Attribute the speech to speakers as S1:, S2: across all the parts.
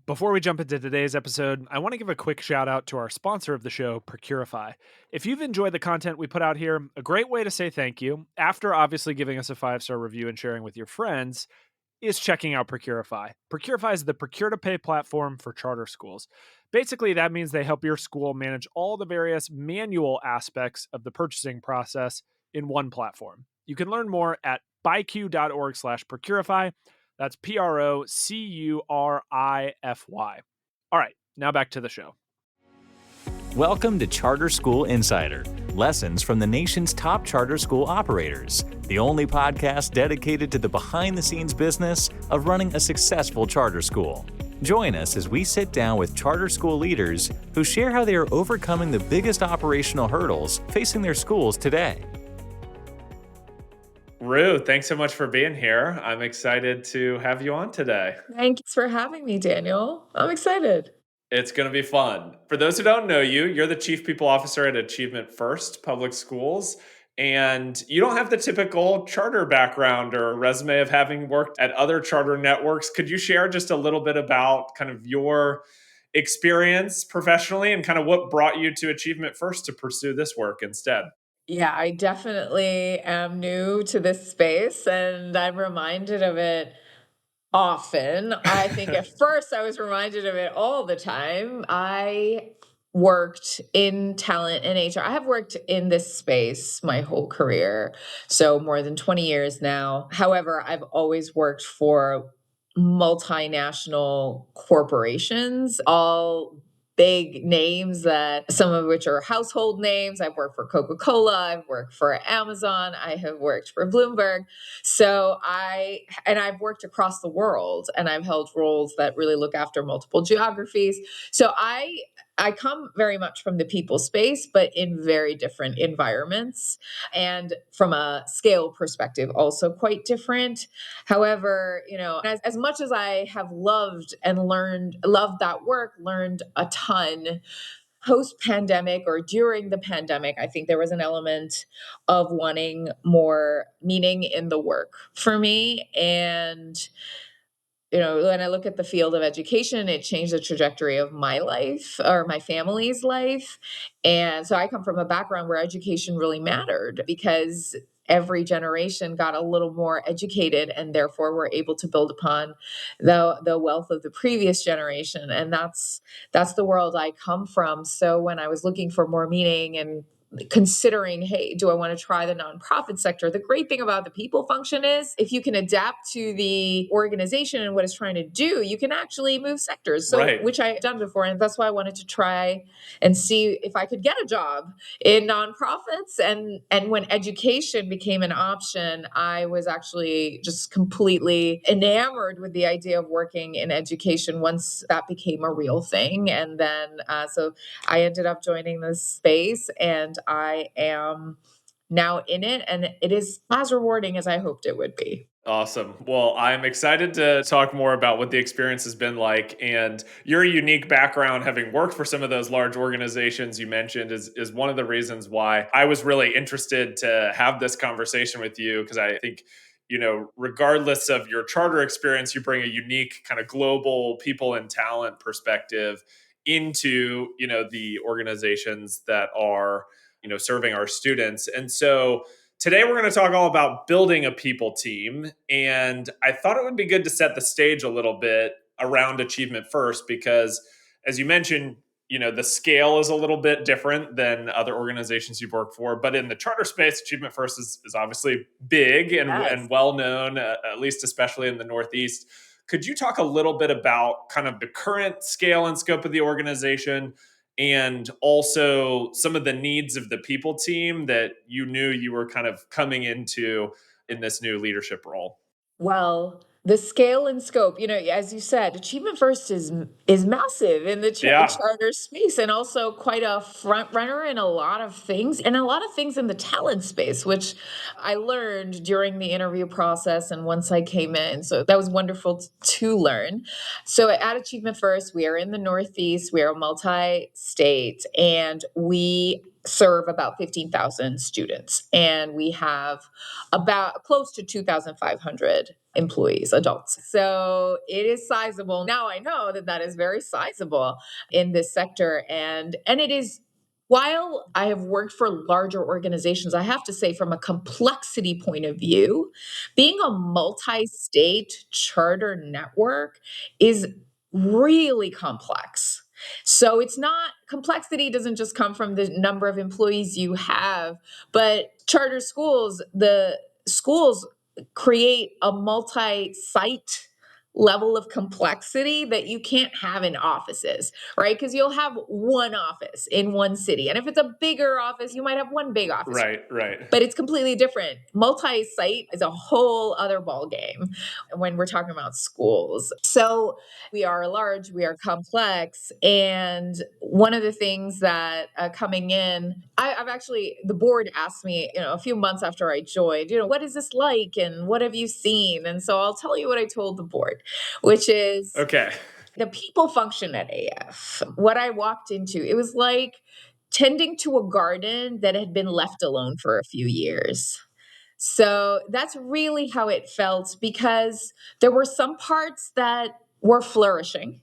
S1: Before we jump into today's episode, I want to give a quick shout out to our sponsor of the show, Procurify. If you've enjoyed the content we put out here, a great way to say thank you, after obviously giving us a 5-star review and sharing with your friends, is checking out Procurify. Procurify is the procure-to-pay platform for charter schools. Basically, that means they help your school manage all the various manual aspects of the purchasing process in one platform. You can learn more at byq.org/procurify. That's Procurify. All right, now back to the show.
S2: Welcome to Charter School Insider, lessons from the nation's top charter school operators, the only podcast dedicated to the behind-the-scenes business of running a successful charter school. Join us as we sit down with charter school leaders who share how they are overcoming the biggest operational hurdles facing their schools today.
S1: Rue, thanks so much for being here. I'm excited to have you on today.
S3: Thanks for having me, Daniel. I'm excited.
S1: It's going to be fun. For those who don't know you, you're the Chief People Officer at Achievement First Public Schools, and you don't have the typical charter background or resume of having worked at other charter networks. Could you share just a little bit about kind of your experience professionally and kind of what brought you to Achievement First to pursue this work instead?
S3: Yeah, I definitely am new to this space and I'm reminded of it often. I think at first I was reminded of it all the time. I worked in talent and HR. I have worked in this space my whole career, so more than 20 years now. However, I've always worked for multinational corporations, all big names, that some of which are household names. I've worked for Coca-Cola, I've worked for Amazon, I have worked for Bloomberg. I've worked across the world and I've held roles that really look after multiple geographies. So I come very much from the people space, but in very different environments and from a scale perspective, also quite different. However, as much as I have loved that work, learned a ton post pandemic or during the pandemic, I think there was an element of wanting more meaning in the work for me. And when I look at the field of education, it changed the trajectory of my life or my family's life. And so I come from a background where education really mattered because every generation got a little more educated and therefore were able to build upon the wealth of the previous generation. And that's the world I come from. So when I was looking for more meaning and considering, hey, do I want to try the nonprofit sector? The great thing about the people function is if you can adapt to the organization and what it's trying to do, you can actually move sectors. So,
S1: Right.
S3: Which I've done before. And that's why I wanted to try and see if I could get a job in nonprofits. And when education became an option, I was actually just completely enamored with the idea of working in education once that became a real thing. And then, so I ended up joining this space and I am now in it, and it is as rewarding as I hoped it would be.
S1: Awesome. Well, I'm excited to talk more about what the experience has been like. And your unique background, having worked for some of those large organizations you mentioned, is one of the reasons why I was really interested to have this conversation with you. Because I think, regardless of your charter experience, you bring a unique kind of global people and talent perspective into, the organizations that are, serving our students. And so, today, we're going to talk all about building a people team. And I thought it would be good to set the stage a little bit around Achievement First, because as you mentioned, the scale is a little bit different than other organizations you've worked for. But in the charter space, Achievement First is obviously big and well known, at least especially in the Northeast. Could you talk a little bit about kind of the current scale and scope of the organization, and also some of the needs of the people team that you knew you were kind of coming into in this new leadership role?
S3: Well, the scale and scope, as you said, Achievement First is massive in the
S1: Yeah.
S3: charter space, and also quite a front runner in a lot of things, and a lot of things in the talent space, which I learned during the interview process and once I came in. So that was wonderful to learn. So at Achievement First, we are in the Northeast, we are multi-state, and we serve about 15,000 students, and we have about close to 2,500 employees, adults. So it is sizable. Now I know that that is very sizable in this sector. And it is, while I have worked for larger organizations, I have to say, from a complexity point of view, being a multi state charter network is really complex. So it's not, complexity doesn't just come from the number of employees you have, but charter schools, the schools create a multi site level of complexity that you can't have in offices, right? Because you'll have one office in one city. And if it's a bigger office, you might have one big office,
S1: Right, right.
S3: but it's completely different. Multi-site is a whole other ball game when we're talking about schools. So we are large, we are complex, and one of the things that coming in, I've actually, the board asked me, a few months after I joined, what is this like, and what have you seen? And so I'll tell you what I told the board, which is
S1: Okay.
S3: the people function at AF. What I walked into, it was like tending to a garden that had been left alone for a few years. So that's really how it felt, because there were some parts that were flourishing.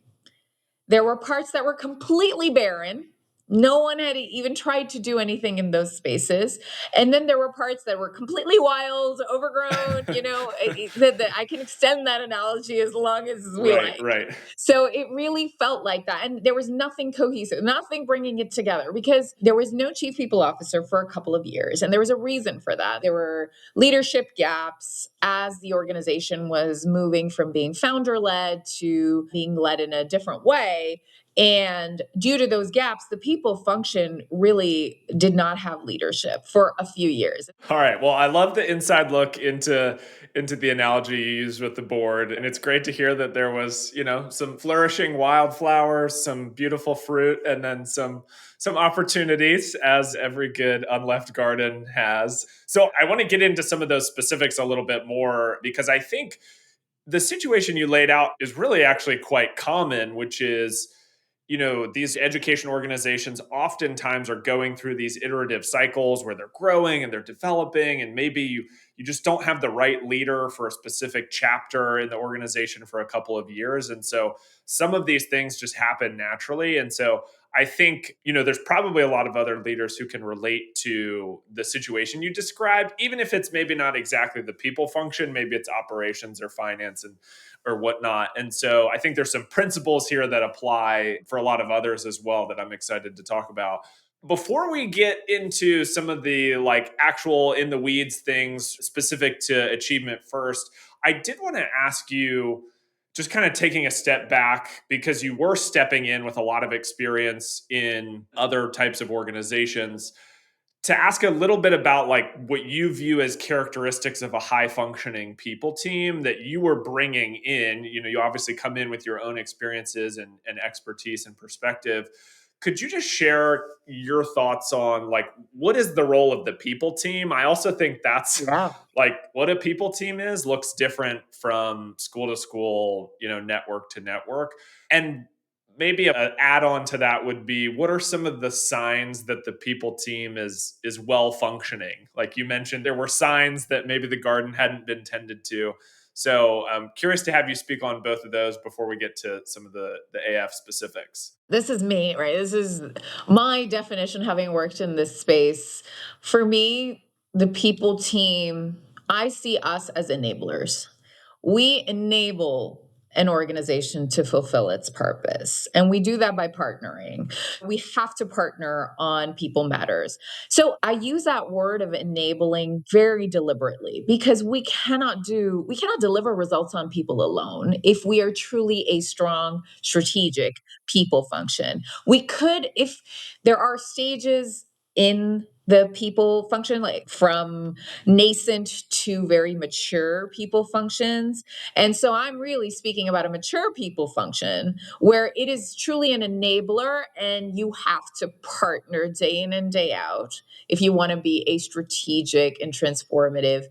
S3: There were parts that were completely barren. No one had even tried to do anything in those spaces. And then there were parts that were completely wild, overgrown, that I can extend that analogy as long as we
S1: Right,
S3: like.
S1: right.
S3: So it really felt like that. And there was nothing cohesive, nothing bringing it together, because there was no chief people officer for a couple of years. And there was a reason for that. There were leadership gaps as the organization was moving from being founder led to being led in a different way. And due to those gaps, the people function really did not have leadership for a few years.
S1: All right. Well, I love the inside look into the analogy you used with the board, and it's great to hear that there was, some flourishing wildflowers, some beautiful fruit, and then some opportunities, as every good unleft garden has. So I want to get into some of those specifics a little bit more, because I think the situation you laid out is really actually quite common, which is, these education organizations oftentimes are going through these iterative cycles where they're growing and they're developing, and maybe you just don't have the right leader for a specific chapter in the organization for a couple of years. And so some of these things just happen naturally. And so I think, there's probably a lot of other leaders who can relate to the situation you described, even if it's maybe not exactly the people function, maybe it's operations or finance and or whatnot. And so I think there's some principles here that apply for a lot of others as well that I'm excited to talk about. Before we get into some of the actual in the weeds things specific to achievement first, I did want to ask you, just kind of taking a step back, because you were stepping in with a lot of experience in other types of organizations, to ask a little bit about what you view as characteristics of a high functioning people team that you were bringing in. You obviously come in with your own experiences and expertise and perspective. Could you just share your thoughts on what is the role of the people team? I also think that's
S3: Yeah.
S1: what a people team is looks different from school to school, network to network. And maybe an add-on to that would be, what are some of the signs that the people team is well functioning? Like you mentioned, there were signs that maybe the garden hadn't been tended to. So I'm curious to have you speak on both of those before we get to some of the AF specifics.
S3: This is me, right? This is my definition, having worked in this space. For me, the people team, I see us as enablers. We enable an organization to fulfill its purpose. And we do that by partnering. We have to partner on people matters. So I use that word of enabling very deliberately, because we cannot deliver results on people alone if we are truly a strong strategic people function. We could, if there are stages in the people function, like from nascent to very mature people functions. And so I'm really speaking about a mature people function where it is truly an enabler, and you have to partner day in and day out if you want to be a strategic and transformative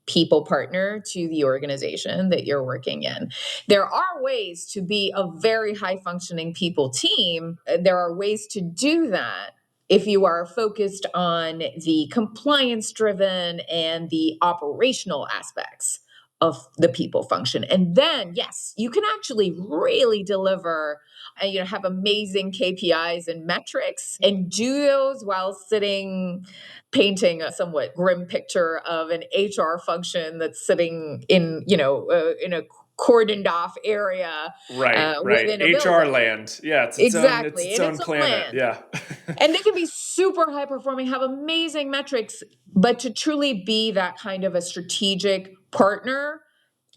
S3: people partner to the organization that you're working in. There are ways to be a very high functioning people team. There are ways to do that if you are focused on the compliance driven and the operational aspects of the people function. And then, yes, you can actually really deliver and have amazing KPIs and metrics and do those while painting a somewhat grim picture of an HR function that's sitting in a cordoned off area
S1: Right, right.
S3: within a
S1: HR
S3: building.
S1: land. Yeah, it's
S3: Exactly.
S1: its
S3: In
S1: own
S3: its own
S1: planet.
S3: land.
S1: Yeah.
S3: And they can be super high performing, have amazing metrics, but to truly be that kind of a strategic partner,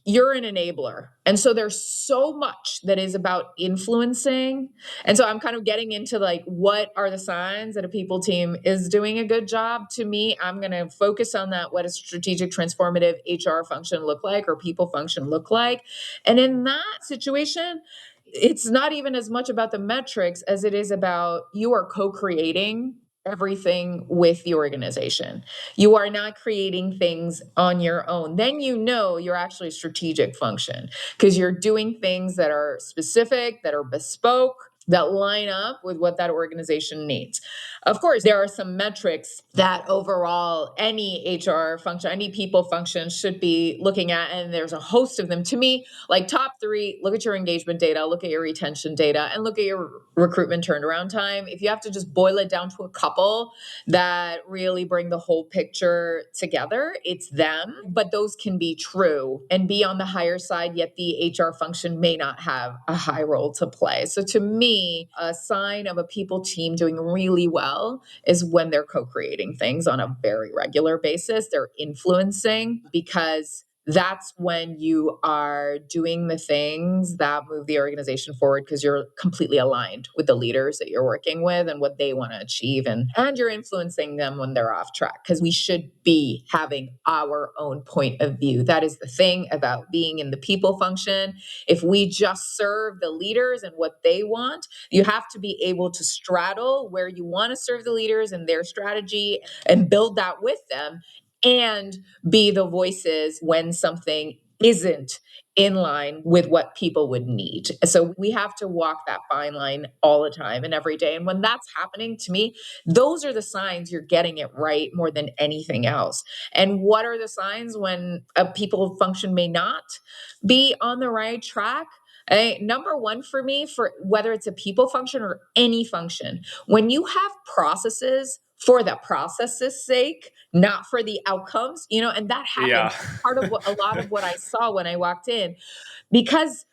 S3: you're an enabler. And so there's so much that is about influencing. And so I'm kind of getting into like, what are the signs that a people team is doing a good job? To me, I'm going to focus on that. What does strategic transformative HR function look like, or people function look like? And in that situation, it's not even as much about the metrics as it is about you are co-creating everything with the organization. You are not creating things on your own. Then you're actually a strategic function because you're doing things that are specific, that are bespoke, that line up with what that organization needs. Of course, there are some metrics that overall any HR function, any people function should be looking at, and there's a host of them. To me, like top three, look at your engagement data, look at your retention data, and look at your recruitment turnaround time. If you have to just boil it down to a couple that really bring the whole picture together, it's them. But those can be true and be on the higher side, yet the HR function may not have a high role to play. So to me, a sign of a people team doing really well is when they're co-creating things on a very regular basis. They're influencing, because that's when you are doing the things that move the organization forward, because you're completely aligned with the leaders that you're working with and what they want to achieve, and you're influencing them when they're off track, because we should be having our own point of view. That is the thing about being in the people function. If we just serve the leaders and what they want, you have to be able to straddle where you want to serve the leaders and their strategy and build that with them, and be the voices when something isn't in line with what people would need. So we have to walk that fine line all the time and every day. And when that's happening, to me, those are the signs you're getting it right more than anything else. And what are the signs when a people function may not be on the right track? Number one for me, for whether it's a people function or any function, when you have processes for the process's sake, not for the outcomes, and that
S1: Yeah.
S3: happens. Part of a lot of what I saw when I walked in, because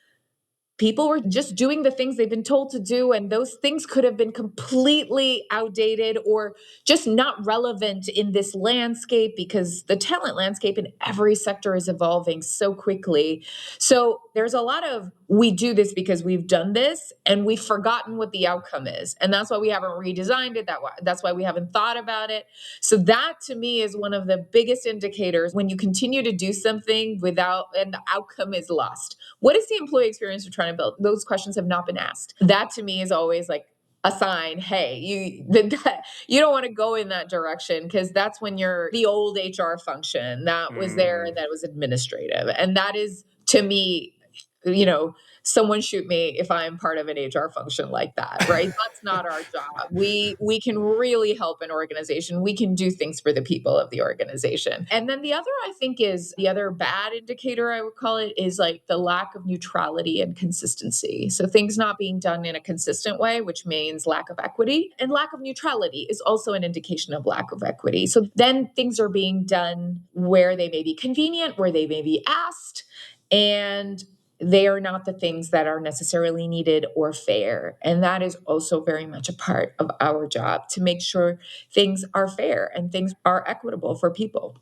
S3: people were just doing the things they've been told to do, and those things could have been completely outdated or just not relevant in this landscape, because the talent landscape in every sector is evolving so quickly. So there's a lot of, we do this because we've done this and we've forgotten what the outcome is, and that's why we haven't redesigned it, that's why we haven't thought about it. So that to me is one of the biggest indicators when you continue to do something without, and the outcome is lost. What is the employee experience you're trying to build? Those questions have not been asked. That to me is always like a sign, hey, you don't want to go in that direction, because that's when you're the old HR function that was there,
S1: Mm.
S3: that was administrative. And that is, to me, you know, someone shoot me if I'm part of an HR function like that, right? That's not our job. We can really help an organization. We can do things for the people of the organization. And then the other, I think, is the other bad indicator, I would call it, is like the lack of neutrality and consistency. So things not being done in a consistent way, which means lack of equity, and lack of neutrality is also an indication of lack of equity. So then things are being done where they may be convenient, where they may be asked, and they are not the things that are necessarily needed or fair. And that is also very much a part of our job, to make sure things are fair and things are equitable for people.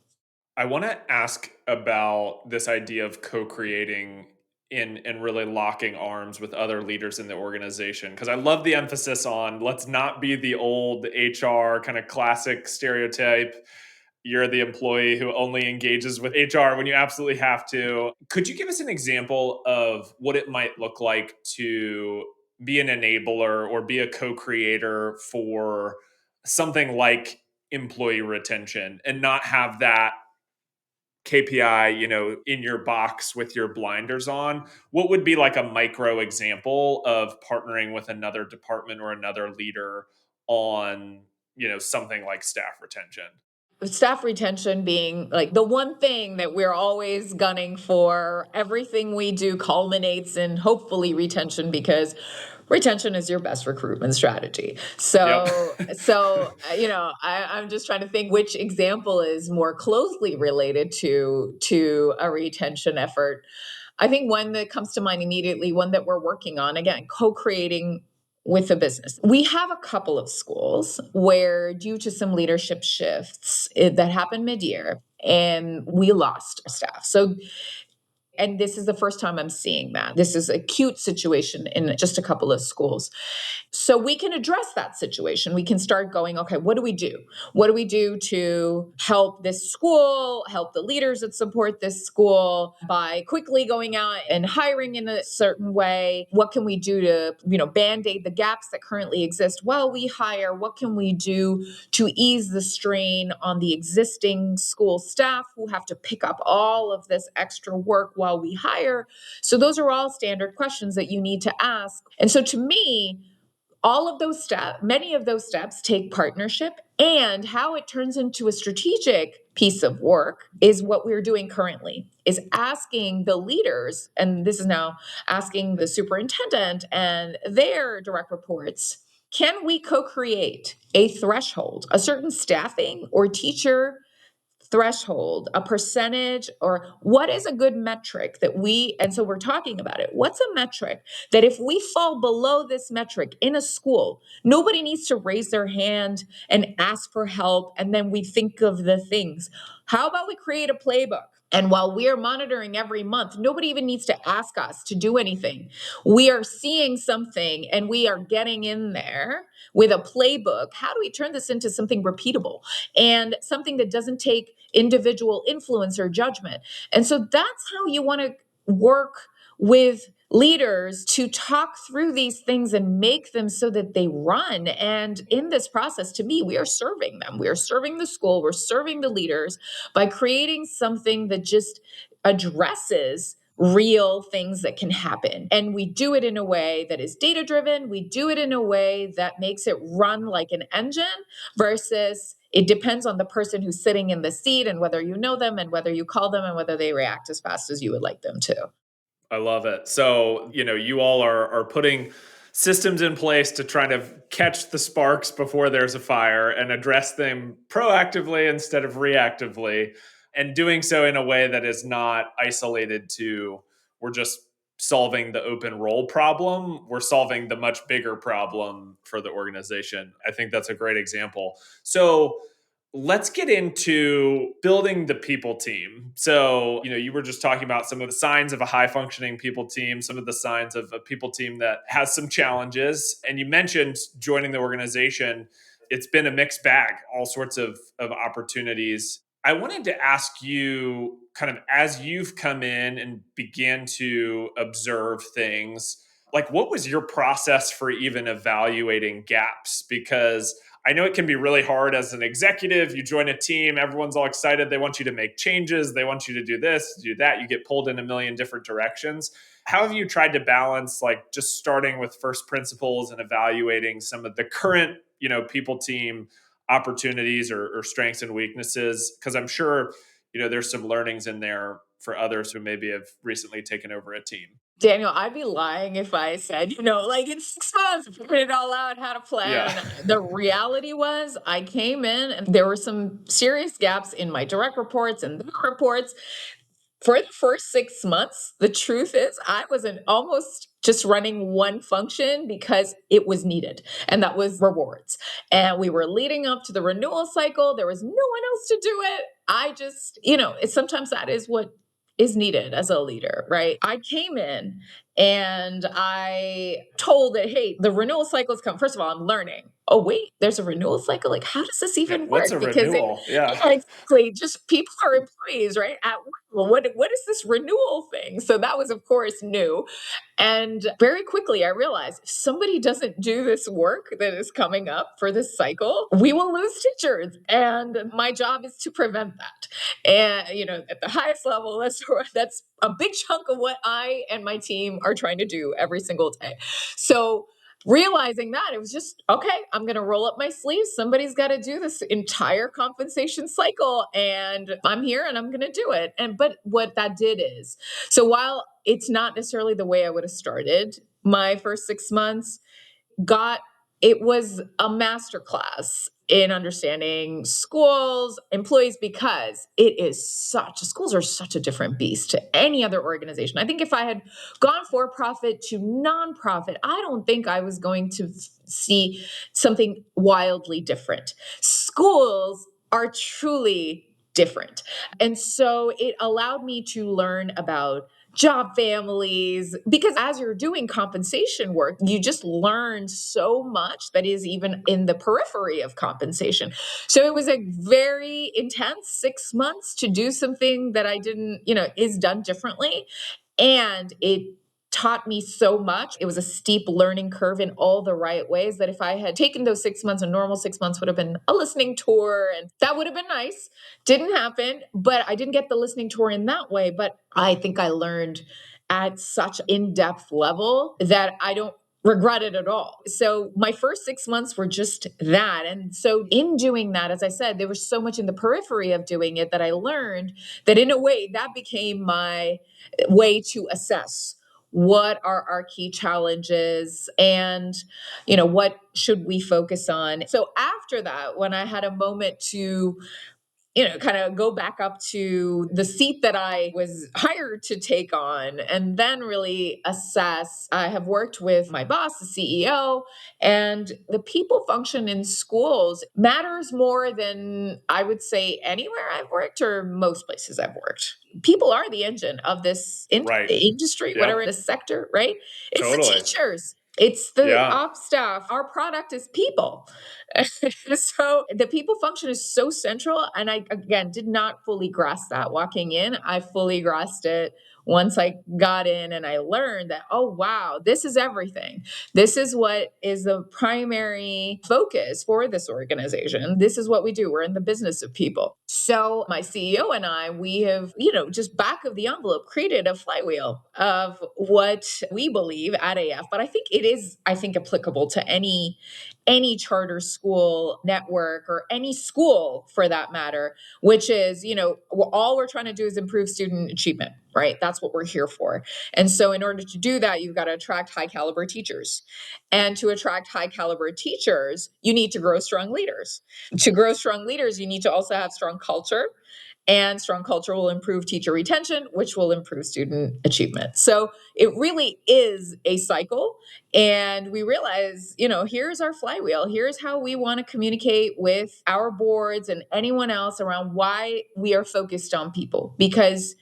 S1: I want to ask about this idea of co-creating in and really locking arms with other leaders in the organization, because I love the emphasis on let's not be the old HR kind of classic stereotype. You're the employee who only engages with HR when you absolutely have to. Could you give us an example of what it might look like to be an enabler or be a co-creator for something like employee retention and not have that KPI, in your box with your blinders on? What would be like a micro example of partnering with another department or another leader on, something like staff retention?
S3: Staff retention being like the one thing that we're always gunning for. Everything we do culminates in hopefully retention, because retention is your best recruitment strategy. So,
S1: Yep.
S3: I'm just trying to think which example is more closely related to a retention effort. I think one that comes to mind immediately, one that we're working on, again, co-creating with a business. We have a couple of schools where, due to some leadership shifts that happened mid-year, and we lost staff. And this is the first time I'm seeing that. This is an acute situation in just a couple of schools. So we can address that situation. We can start going, okay, what do we do? What do we do to help this school, help the leaders that support this school by quickly going out and hiring in a certain way? What can we do to, band-aid the gaps that currently exist while we hire? What can we do to ease the strain on the existing school staff who have to pick up all of this extra work while we hire? So those are all standard questions that you need to ask. And so to me, all of those steps, many of those steps take partnership, and how it turns into a strategic piece of work is what we're doing currently, is asking the leaders, and this is now asking the superintendent and their direct reports, can we co-create a threshold, a certain staffing or teacher threshold, a percentage, or what is a good metric and so we're talking about it. What's a metric that if we fall below this metric in a school, nobody needs to raise their hand and ask for help, and then we think of the things. How about we create a playbook? And while we are monitoring every month, nobody even needs to ask us to do anything. We are seeing something and we are getting in there with a playbook. How do we turn this into something repeatable and something that doesn't take individual influence or judgment? And so that's how you want to work with leaders, to talk through these things and make them so that they run. And in this process, to me, we are serving them. We are serving the school, we're serving the leaders by creating something that just addresses real things that can happen. And we do it in a way that is data driven. We do it in a way that makes it run like an engine, versus it depends on the person who's sitting in the seat and whether you know them and whether you call them and whether they react as fast as you would like them to.
S1: I love it. So, you all are putting systems in place to try to catch the sparks before there's a fire and address them proactively instead of reactively, and doing so in a way that is not isolated to, we're just solving the open role problem. We're solving the much bigger problem for the organization. I think that's a great example. So, let's get into building the people team. So, you were just talking about some of the signs of a high functioning people team, some of the signs of a people team that has some challenges. And you mentioned joining the organization. It's been a mixed bag, all sorts of opportunities. I wanted to ask you, kind of as you've come in and began to observe things, like what was your process for even evaluating gaps? Because I know it can be really hard as an executive. You join a team, everyone's all excited. They want you to make changes. They want you to do this, do that. You get pulled in a million different directions. How have you tried to balance, like, just starting with first principles and evaluating some of the current, people team opportunities or strengths and weaknesses? Because I'm sure, there's some learnings in there for others who maybe have recently taken over a team.
S3: Daniel, I'd be lying if I said, like in 6 months, figured it all out, had a
S1: Yeah.
S3: plan. The reality was, I came in and there were some serious gaps in my direct reports and the reports. For the first 6 months, the truth is, I was almost just running one function because it was needed, and that was rewards. And we were leading up to the renewal cycle. There was no one else to do it. I just, sometimes that is what is needed as a leader, right? I came in and I told that, hey, the renewal cycle's come. First of all, I'm learning. Oh, wait, there's a renewal cycle? Like, how does this
S1: Yeah.
S3: even
S1: What's
S3: work?
S1: a
S3: Because
S1: renewal? Yeah.
S3: yeah, exactly. Just people are employees, right? Well, what is this renewal thing? So that was, of course, new. And very quickly, I realized if somebody doesn't do this work that is coming up for this cycle, we will lose teachers. And my job is to prevent that. And, at the highest level, that's a big chunk of what I and my team are trying to do every single day. So realizing that it was just, okay, I'm going to roll up my sleeves. Somebody's got to do this entire compensation cycle and I'm here and I'm going to do it. But what that did is, so while it's not necessarily the way I would have started my first 6 months, got it was a masterclass in understanding schools, employees, because schools are such a different beast to any other organization. I think if I had gone for profit to nonprofit, I don't think I was going to see something wildly different. Schools are truly different. And so it allowed me to learn about job families, because as you're doing compensation work, you just learn so much that is even in the periphery of compensation. So it was a very intense 6 months to do something that I didn't, is done differently. And it taught me so much. It was a steep learning curve in all the right ways, that if I had taken those 6 months, a normal 6 months would have been a listening tour, and that would have been nice. Didn't happen, but I didn't get the listening tour in that way. But I think I learned at such in-depth level that I don't regret it at all. So my first 6 months were just that. And so in doing that, as I said, there was so much in the periphery of doing it that I learned that in a way that became my way to assess what are our key challenges and what should we focus on. So after that, when I had a moment to kind of go back up to the seat that I was hired to take on and then really assess. I have worked with my boss, the CEO, and the people function in schools matters more than I would say anywhere I've worked or most places I've worked. People are the engine of this
S1: Right.
S3: industry, whatever
S1: Yep.
S3: the sector, right? It's the
S1: Totally.
S3: teachers. It's the
S1: Yeah.
S3: ops staff. Our product is people. So the people function is so central. And I, again, did not fully grasp that walking in. I fully grasped it once I got in and I learned that, oh, wow, this is everything. This is what is the primary focus for this organization. This is what we do. We're in the business of people. So my CEO and I, we have, just back of the envelope created a flywheel of what we believe at AF. But I think it is, applicable to any charter school network or any school for that matter, which is, all we're trying to do is improve student achievement, right? That's what we're here for. And so in order to do that, you've got to attract high caliber teachers. And to attract high caliber teachers, you need to grow strong leaders. To grow strong leaders, you need to also have strong culture. And strong culture will improve teacher retention, which will improve student achievement. So it really is a cycle. And we realize, here's our flywheel. Here's how we want to communicate with our boards and anyone else around why we are focused on people. Because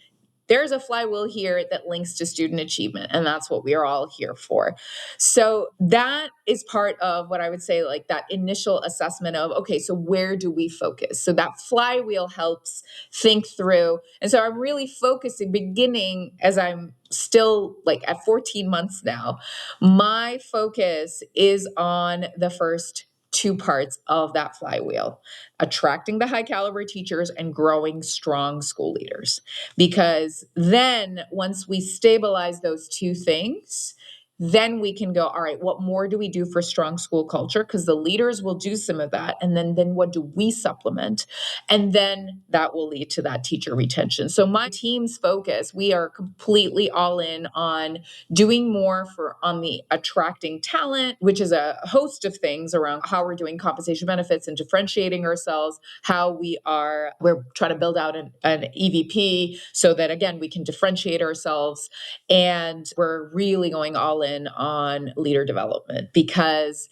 S3: there's a flywheel here that links to student achievement, and that's what we are all here for. So that is part of what I would say, like that initial assessment of, okay, so where do we focus? So that flywheel helps think through. And so I'm really focusing, beginning as I'm still like at 14 months now, my focus is on the first two parts of that flywheel: attracting the high caliber teachers and growing strong school leaders. Because then once we stabilize those two things, then we can go, all right, what more do we do for strong school culture? Because the leaders will do some of that. And then what do we supplement? And then that will lead to that teacher retention. So my team's focus, we are completely all in on doing more on the attracting talent, which is a host of things around how we're doing compensation benefits and differentiating ourselves, how we're trying to build out an EVP so that, again, we can differentiate ourselves. And we're really going all in on leader development because,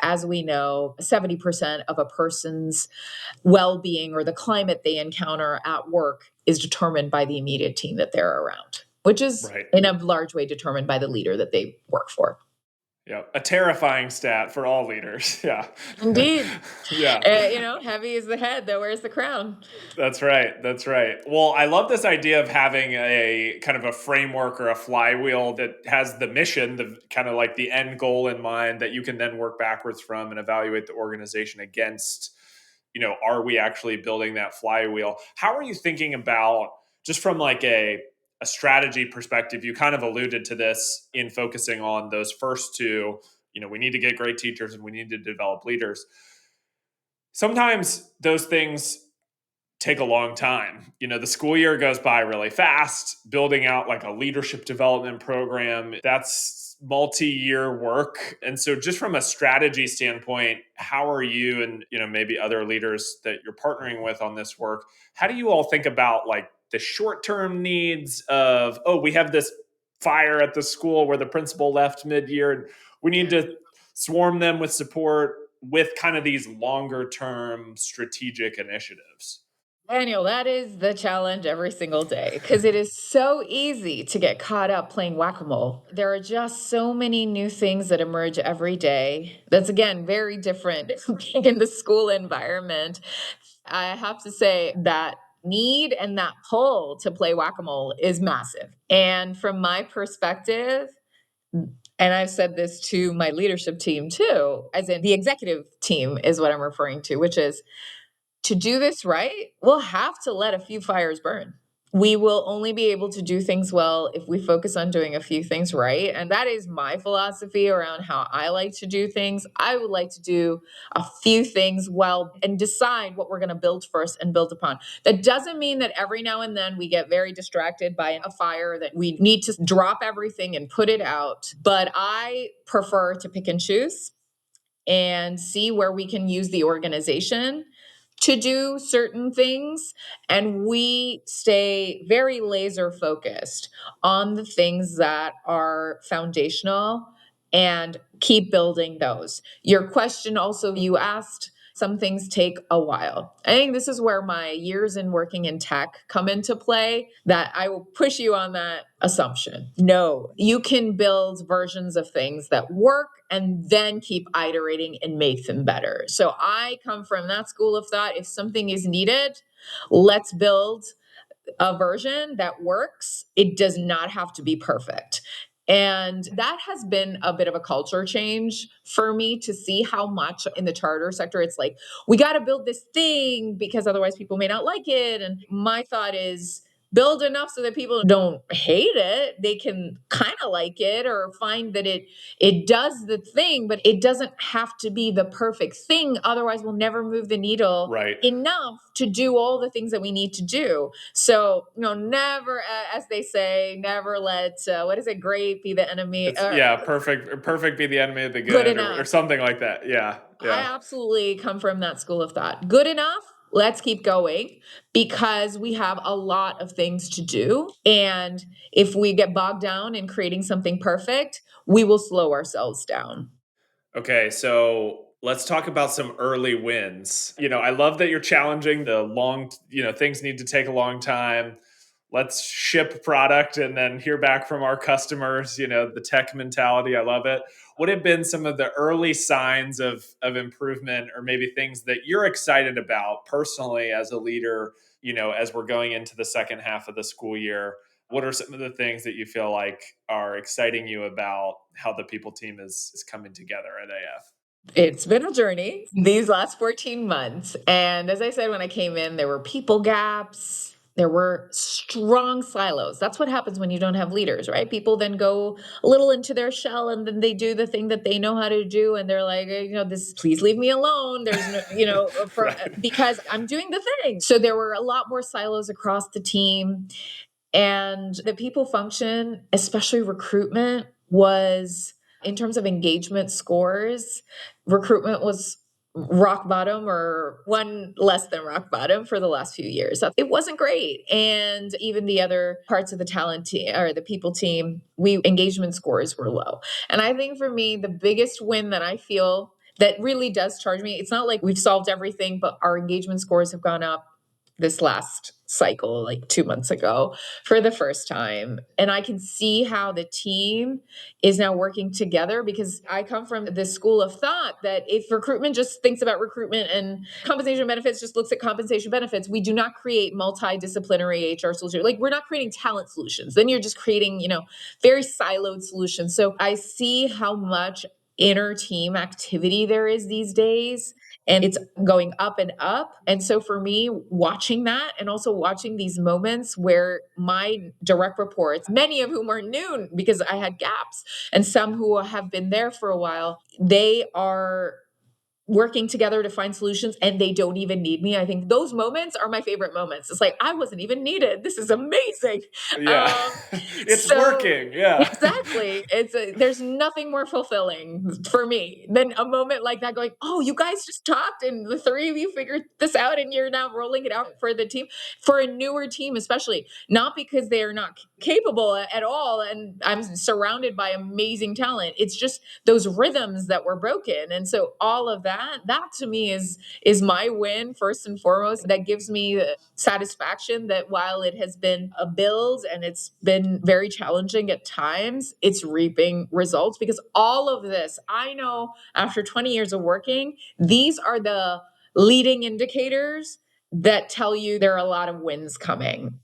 S3: as we know, 70% of a person's well-being or the climate they encounter at work is determined by the immediate team that they're around, which is
S1: Right.
S3: in a large way determined by the leader that they work for.
S1: Yeah. A terrifying stat for all leaders. Yeah.
S3: Indeed.
S1: Yeah.
S3: Heavy is the head that wears the crown.
S1: That's right. That's right. Well, I love this idea of having a kind of a framework or a flywheel that has the mission, the kind of like the end goal in mind that you can then work backwards from and evaluate the organization against, are we actually building that flywheel? How are you thinking about, just from like a strategy perspective? You kind of alluded to this in focusing on those first two, we need to get great teachers and we need to develop leaders. Sometimes those things take a long time. The school year goes by really fast. Building out like a leadership development program, that's multi-year work. And so just from a strategy standpoint, how are you and, maybe other leaders that you're partnering with on this work, how do you all think about like the short-term needs of, oh, we have this fire at the school where the principal left mid-year and we need to swarm them with support with kind of these longer term strategic initiatives?
S3: Daniel, that is the challenge every single day because it is so easy to get caught up playing whack a mole. There are just so many new things that emerge every day. That's, again, very different being in the school environment. I have to say that need and that pull to play whack a mole is massive. And from my perspective, and I've said this to my leadership team too, as in the executive team is what I'm referring to, which is to do this right, we'll have to let a few fires burn. We will only be able to do things well if we focus on doing a few things right. And that is my philosophy around how I like to do things. I would like to do a few things well and decide what we're going to build first and build upon. That doesn't mean that every now and then we get very distracted by a fire that we need to drop everything and put it out. But I prefer to pick and choose and see where we can use the organization to do certain things. And we stay very laser focused on the things that are foundational and keep building those. Your question also, you asked, some things take a while. I think this is where my years in working in tech come into play, that I will push you on that assumption. No, you can build versions of things that work and then keep iterating and make them better. So I come from that school of thought. If something is needed, let's build a version that works. It does not have to be perfect. And that has been a bit of a culture change for me to see how much in the charter sector it's like, we got to build this thing because otherwise people may not like it. And my thought is, build enough so that people don't hate it. They can kind of like it or find that it does the thing, but it doesn't have to be the perfect thing. Otherwise, we'll never move the needle
S1: Right.
S3: enough to do all the things that we need to do. So, never, as they say, never let, what is it, great be the enemy.
S1: Yeah, perfect be the enemy of the
S3: Good
S1: good, or
S3: enough.
S1: something like that. Yeah.
S3: I
S1: Yeah.
S3: absolutely come from that school of thought. Good enough. Let's keep going because we have a lot of things to do. And if we get bogged down in creating something perfect, we will slow ourselves down.
S1: Okay, so let's talk about some early wins. I love that you're challenging the long, things need to take a long time. Let's ship product and then hear back from our customers, the tech mentality. I love it. What have been some of the early signs of improvement, or maybe things that you're excited about personally as a leader, as we're going into the second half of the school year? What are some of the things that you feel like are exciting you about how the people team is coming together at AF?
S3: It's been a journey these last 14 months. And as I said, when I came in, there were people gaps. There were strong silos. That's what happens when you don't have leaders, right? People then go a little into their shell and then they do the thing that they know how to do. And they're like, this, please leave me alone. There's no,
S1: Right.
S3: because I'm doing the thing. So there were a lot more silos across the team. And the people function, especially recruitment, was in terms of engagement scores, recruitment was rock bottom or one less than rock bottom for the last few years. So it wasn't great. And even the other parts of the talent team or the people team, we engagement scores were low. And I think for me, the biggest win that I feel that really does charge me, it's not like we've solved everything, but our engagement scores have gone up this last cycle, like 2 months ago, for the first time. And I can see how the team is now working together because I come from this school of thought that if recruitment just thinks about recruitment and compensation benefits just looks at compensation benefits, we do not create multidisciplinary HR solutions. Like we're not creating talent solutions. Then you're just creating, very siloed solutions. So I see how much inner team activity there is these days. and it's going up and up. And so for me, watching that and also watching these moments where my direct reports, many of whom are new because I had gaps, and some who have been there for a while, they are working together to find solutions and they don't even need me. I think those moments are my favorite moments. It's like, I wasn't even needed. This is amazing.
S1: Yeah.
S3: Um,
S1: It's
S3: so
S1: working. Yeah.
S3: exactly. There's nothing more fulfilling for me than a moment like that going, oh, you guys just talked and the three of you figured this out and you're now rolling it out for the team, for a newer team, especially not because they are not capable at all. And I'm surrounded by amazing talent. It's just those rhythms that were broken. And so all of that to me is my win first and foremost. That gives me the satisfaction that while it has been a build and it's been very challenging at times, it's reaping results because all of this, I know after 20 years of working, these are the leading indicators that tell you there are a lot of wins coming.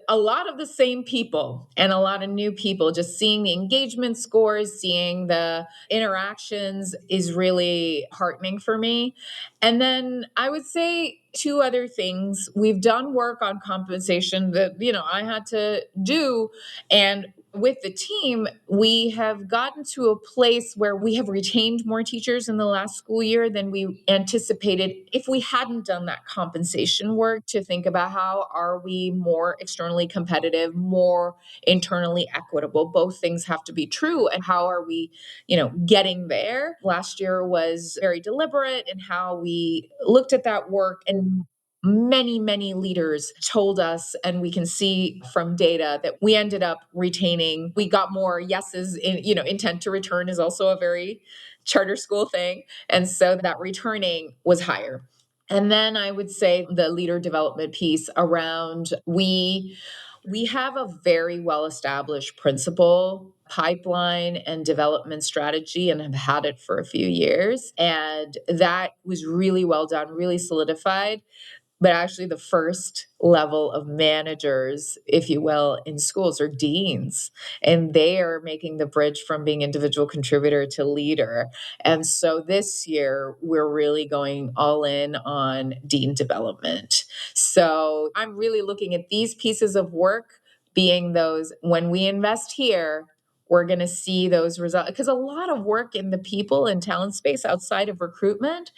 S3: A lot of the same people and a lot of new people, just seeing the engagement scores, seeing the interactions is really heartening for me. And then I would say two other things. We've done work on compensation that, I had to do. And with the team, we have gotten to a place where we have retained more teachers in the last school year than we anticipated if we hadn't done that compensation work to think about how are we more externally competitive, more internally equitable. Both things have to be true. And how are we, getting there? Last year was very deliberate in how we looked at that work, and many leaders told us, and we can see from data that we ended up retaining. We got more yeses in, intent to return is also a very charter school thing. And so that returning was higher. And then I would say the leader development piece around we have a very well established principle pipeline and development strategy and have had it for a few years. And that was really well done, really solidified. But actually, the first level of managers, if you will, in schools are deans, and they are making the bridge from being individual contributor to leader. And so this year, we're really going all in on dean development. So I'm really looking at these pieces of work being those when we invest here, we're going to see those results because a lot of work in the people and talent space outside of recruitment,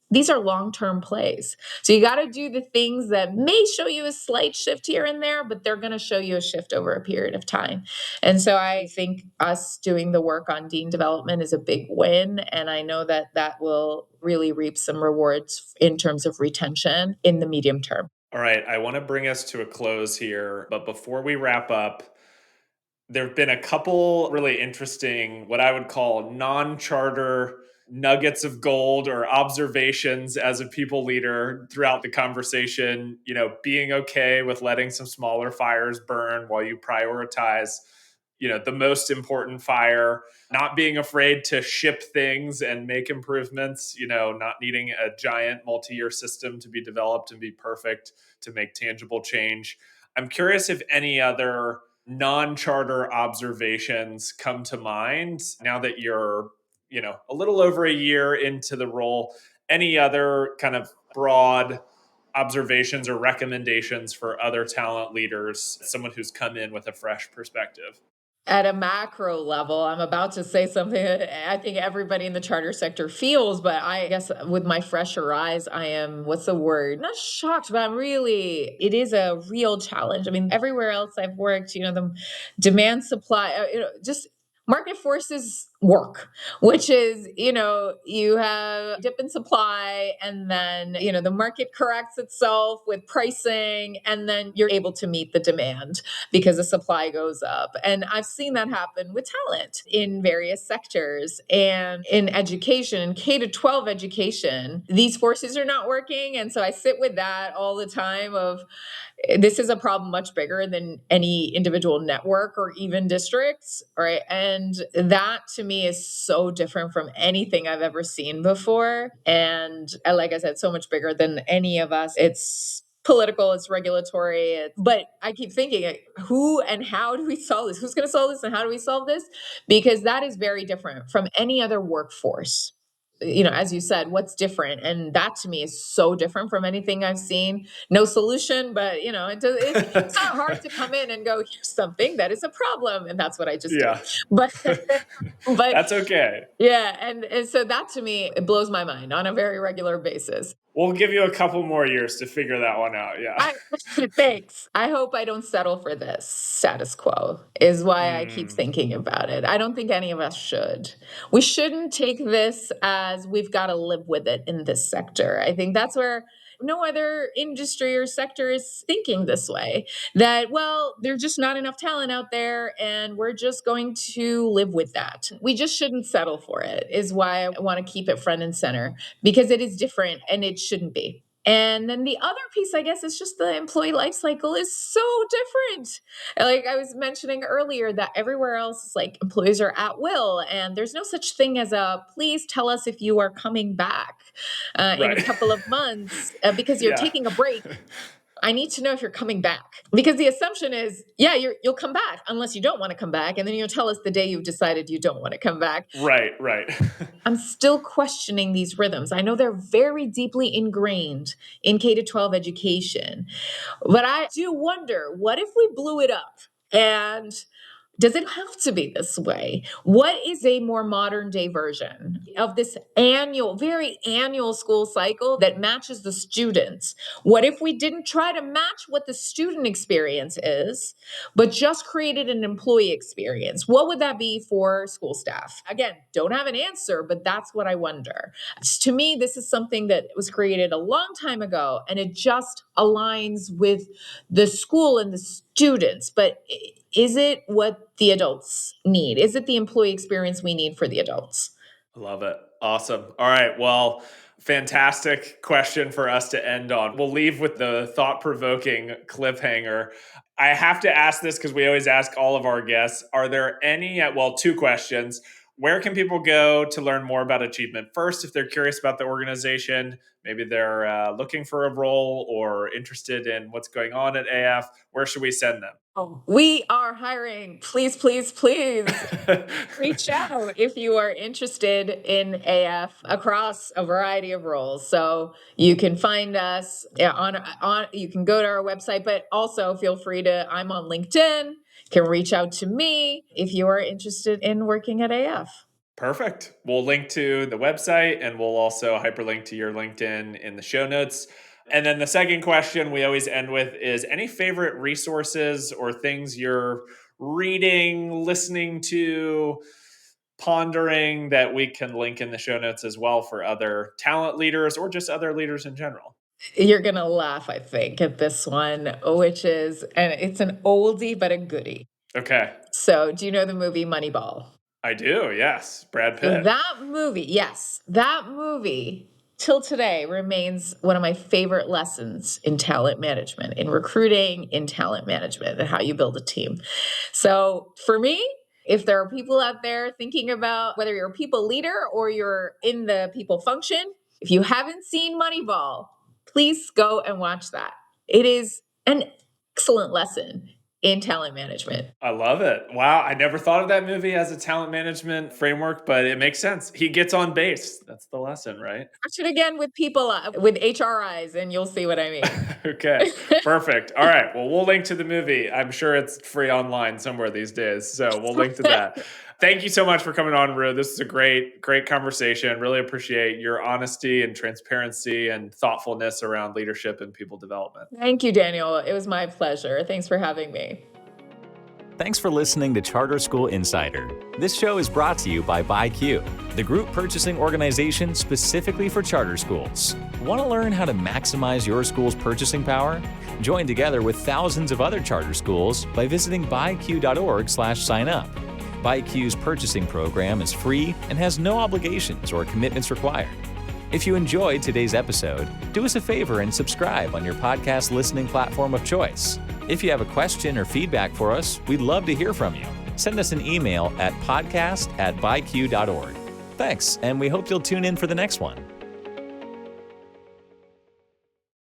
S3: these are long-term plays. So you got to do the things that may show you a slight shift here and there, but they're going to show you a shift over a period of time. And so I think us doing the work on dean development is a big win. And I know that that will really reap some rewards in terms of retention in the medium term.
S1: All right. I want to bring us to a close here. But before we wrap up, there have been a couple really interesting, what I would call non charter nuggets of gold or observations as a people leader throughout the conversation. Being okay with letting some smaller fires burn while you prioritize, the most important fire, not being afraid to ship things and make improvements, not needing a giant multi-year system to be developed and be perfect to make tangible change. I'm curious if any other non-charter observations come to mind now that you're, a little over a year into the role. Any other kind of broad observations or recommendations for other talent leaders, someone who's come in with a fresh perspective?
S3: At a macro level, I'm about to say something that I think everybody in the charter sector feels, but I guess with my fresher eyes, I am, what's the word? Not shocked, but it is a real challenge. I mean, everywhere else I've worked, the demand supply, just market forces work, which is, you have dip in supply and then, the market corrects itself with pricing and then you're able to meet the demand because the supply goes up. And I've seen that happen with talent in various sectors and in education, in K to 12 education. These forces are not working. And so I sit with that all the time of this is a problem much bigger than any individual network or even districts, right? And that to me is so different from anything I've ever seen before. And like I said, so much bigger than any of us. It's political, it's regulatory, but I keep thinking, who and how do we solve this? Who's going to solve this and how do we solve this? Because that is very different from any other workforce. as you said, what's different? And that to me is so different from anything I've seen. No solution, but it's not hard to come in and go, here's something that is a problem. And that's what I just did.
S1: Yeah,
S3: But, but
S1: that's okay.
S3: yeah. And so that to me, it blows my mind on a very regular basis.
S1: We'll give you a couple more years to figure that one out. Yeah.
S3: Thanks. I hope I don't settle for this status quo, is why I keep thinking about it. I don't think any of us should. We shouldn't take this as we've got to live with it in this sector. I think that's where no other industry or sector is thinking this way, that, well, there's just not enough talent out there and we're just going to live with that. We just shouldn't settle for it, is why I want to keep it front and center, because it is different and it shouldn't be. And then the other piece, I guess, is just the employee life cycle is so different. Like I was mentioning earlier, that everywhere else is like employees are at will, and there's no such thing as a please tell us if you are coming back in a couple of months because you're taking a break. I need to know if you're coming back, because the assumption is, you'll come back unless you don't want to come back. And then you'll tell us the day you've decided you don't want to come back.
S1: Right.
S3: I'm still questioning these rhythms. I know they're very deeply ingrained in K-12 education, but I do wonder, what if we blew it up? And does it have to be this way? What is a more modern day version of this very annual school cycle that matches the students? What if we didn't try to match what the student experience is, but just created an employee experience? What would that be for school staff? Again, don't have an answer, but that's what I wonder. To me, this is something that was created a long time ago, and it just aligns with the school and the students. But is it what the adults need? Is it the employee experience we need for the adults?
S1: Love it. Awesome. All right. Well, fantastic question for us to end on. We'll leave with the thought-provoking cliffhanger. I have to ask this because we always ask all of our guests. Are there any, two questions. Where can people go to learn more about Achievement? First, if they're curious about the organization, maybe they're looking for a role or interested in what's going on at AF, where should we send them?
S3: We are hiring. Please, please, please reach out if you are interested in AF across a variety of roles. So you can find us you can go to our website, but also feel free I'm on LinkedIn. Can reach out to me if you are interested in working at AF.
S1: Perfect. We'll link to the website, and we'll also hyperlink to your LinkedIn in the show notes. And then the second question we always end with is any favorite resources or things you're reading, listening to, pondering that we can link in the show notes as well for other talent leaders or just other leaders in general.
S3: You're going to laugh, I think, at this one, which is, and it's an oldie, but a goodie.
S1: Okay.
S3: So do you know the movie Moneyball?
S1: I do, yes. Brad Pitt.
S3: That movie till today remains one of my favorite lessons in talent management, in recruiting, in talent management, and how you build a team. So for me, if there are people out there thinking about whether you're a people leader or you're in the people function, if you haven't seen Moneyball, please go and watch that. It is an excellent lesson in talent management.
S1: I love it. Wow. I never thought of that movie as a talent management framework, but it makes sense. He gets on base. That's the lesson, right?
S3: Watch it again with people, with HRIs, and you'll see what I mean.
S1: Okay, perfect. All right. Well, we'll link to the movie. I'm sure it's free online somewhere these days. So we'll link to that. Thank you so much for coming on, Ru. This is a great conversation. Really appreciate your honesty and transparency and thoughtfulness around leadership and people development.
S3: Thank you, Daniel. It was my pleasure. Thanks for having me.
S2: Thanks for listening to Charter School Insider. This show is brought to you by BuyQ, the group purchasing organization specifically for charter schools. Want to learn how to maximize your school's purchasing power? Join together with thousands of other charter schools by visiting buyq.org/sign-up. BuyQ's purchasing program is free and has no obligations or commitments required. If you enjoyed today's episode, do us a favor and subscribe on your podcast listening platform of choice. If you have a question or feedback for us, we'd love to hear from you. Send us an email at podcast@buyq.org. Thanks, and we hope you'll tune in for the next one.